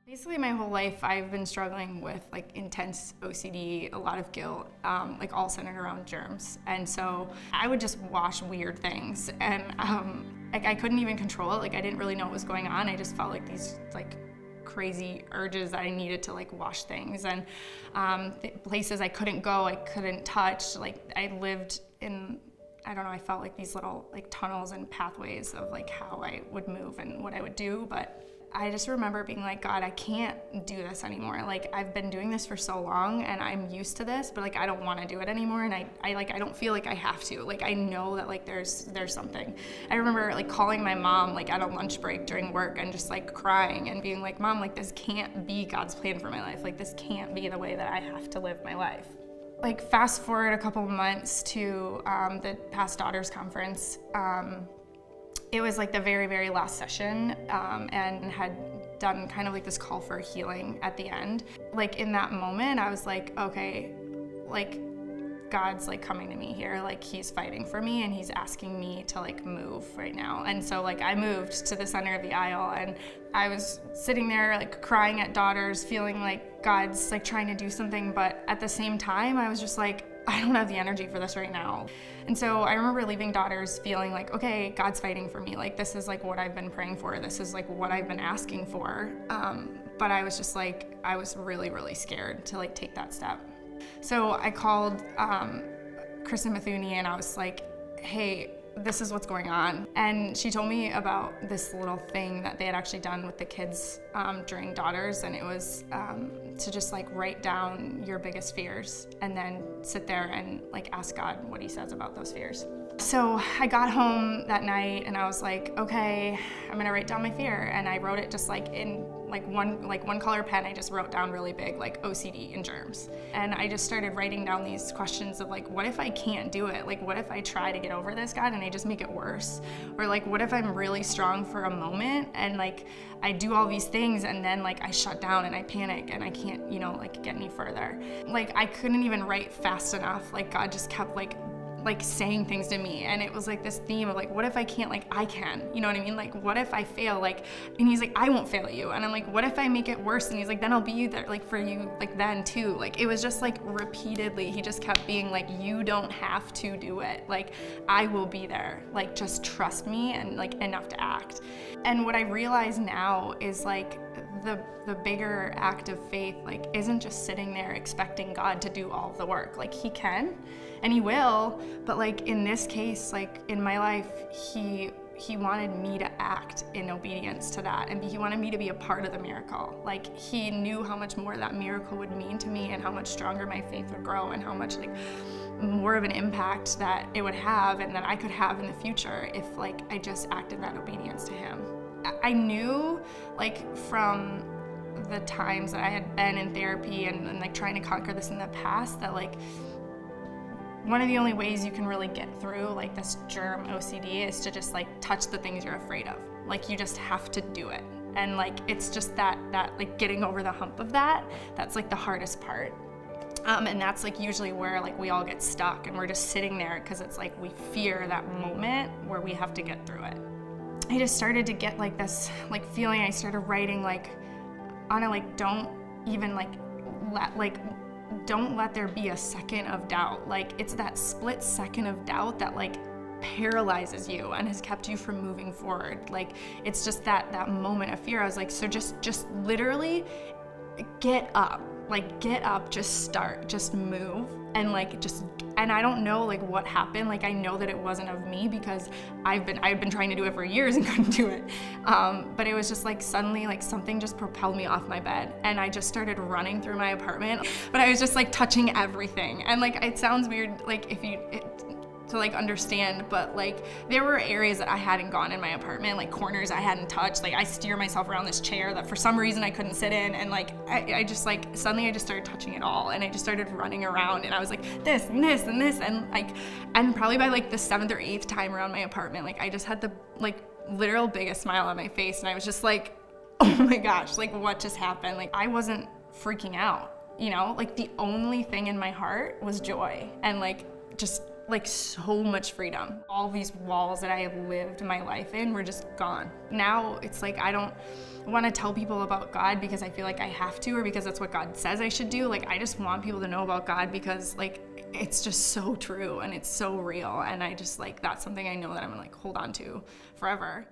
Basically my whole life I've been struggling with like intense OCD, a lot of guilt, like all centered around germs. And so I would just wash weird things and like I couldn't even control it. Like I didn't really know what was going on. I just felt like these like crazy urges that I needed to like wash things, and places I couldn't go, I couldn't touch. Like I lived in, I don't know, I felt like these little like tunnels and pathways of like how I would move and what I would do. But I just remember being like, God, I can't do this anymore. Like I've been doing this for so long and I'm used to this, but like I don't want to do it anymore. And I don't feel like I have to. Like I know that like there's something. I remember like calling my mom like at a lunch break during work and just like crying and being like, Mom, like this can't be God's plan for my life. Like this can't be the way that I have to live my life. Like fast forward a couple months to the Past Daughters Conference. It was like the very, very last session, and had done kind of like this call for healing at the end. Like in that moment, I was like, okay, like God's like coming to me here, like he's fighting for me and he's asking me to like move right now. And so like I moved to the center of the aisle and I was sitting there like crying at Daughters, feeling like God's like trying to do something, but at the same time, I was just like, I don't have the energy for this right now. And so I remember leaving Daughters feeling like, okay, God's fighting for me. Like this is like what I've been praying for. This is like what I've been asking for. But I was just like, I was really, really scared to like take that step. So I called Kristen Metheny and I was like, hey, this is what's going on. And she told me about this little thing that they had actually done with the kids during Daughters, and it was to just like write down your biggest fears and then sit there and like ask God what he says about those fears. So I got home that night and I was like, okay, I'm gonna write down my fear. And I wrote it just like in one color pen. I just wrote down really big, like OCD and germs. And I just started writing down these questions of like, what if I can't do it? Like, what if I try to get over this, God, and I just make it worse? Or like, what if I'm really strong for a moment and like, I do all these things and then like I shut down and I panic and I can't, you know, like get any further. Like I couldn't even write fast enough. Like God just kept like saying things to me, and it was like this theme of like, what if I can't? Like I can, you know what I mean? Like what if I fail? Like, and he's like, I won't fail you. And I'm like, what if I make it worse? And he's like, then I'll be there like for you like then too. Like it was just like repeatedly he just kept being like, you don't have to do it, like I will be there, like just trust me and like enough to act. And what I realize now is like the bigger act of faith like isn't just sitting there expecting God to do all the work. Like he can and he will, but like in this case, like in my life, he wanted me to act in obedience to that, and he wanted me to be a part of the miracle. Like he knew how much more that miracle would mean to me and how much stronger my faith would grow and how much like more of an impact that it would have and that I could have in the future if like I just acted that obedience to him. I knew like from the times that I had been in therapy and like trying to conquer this in the past that like one of the only ways you can really get through like this germ OCD is to just like touch the things you're afraid of. Like you just have to do it. And like it's just that like getting over the hump of that's like the hardest part. And that's like usually where like we all get stuck and we're just sitting there because it's like we fear that moment where we have to get through it. I just started to get like this like feeling. I started writing like, Anna, like don't even like don't let there be a second of doubt. Like it's that split second of doubt that like paralyzes you and has kept you from moving forward. Like it's just that moment of fear. I was like, so just literally get up, just start, just move, and like just, and I don't know like what happened. Like I know that it wasn't of me because I've been trying to do it for years and couldn't do it. But it was just like suddenly like something just propelled me off my bed and I just started running through my apartment. But I was just like touching everything, and like it sounds weird like to like understand, but like there were areas that I hadn't gone in my apartment, like corners I hadn't touched. Like I steer myself around this chair that for some reason I couldn't sit in, and like I just like suddenly I just started touching it all, and I just started running around, and I was like this and this and this, and like, and probably by like the 7th or 8th time around my apartment, like I just had the like literal biggest smile on my face, and I was just like, oh my gosh, like what just happened? Like I wasn't freaking out, you know, like the only thing in my heart was joy and like just like so much freedom. All these walls that I have lived my life in were just gone. Now it's like I don't want to tell people about God because I feel like I have to, or because that's what God says I should do. Like I just want people to know about God because like it's just so true and it's so real, and I just like that's something I know that I'm gonna like hold on to forever.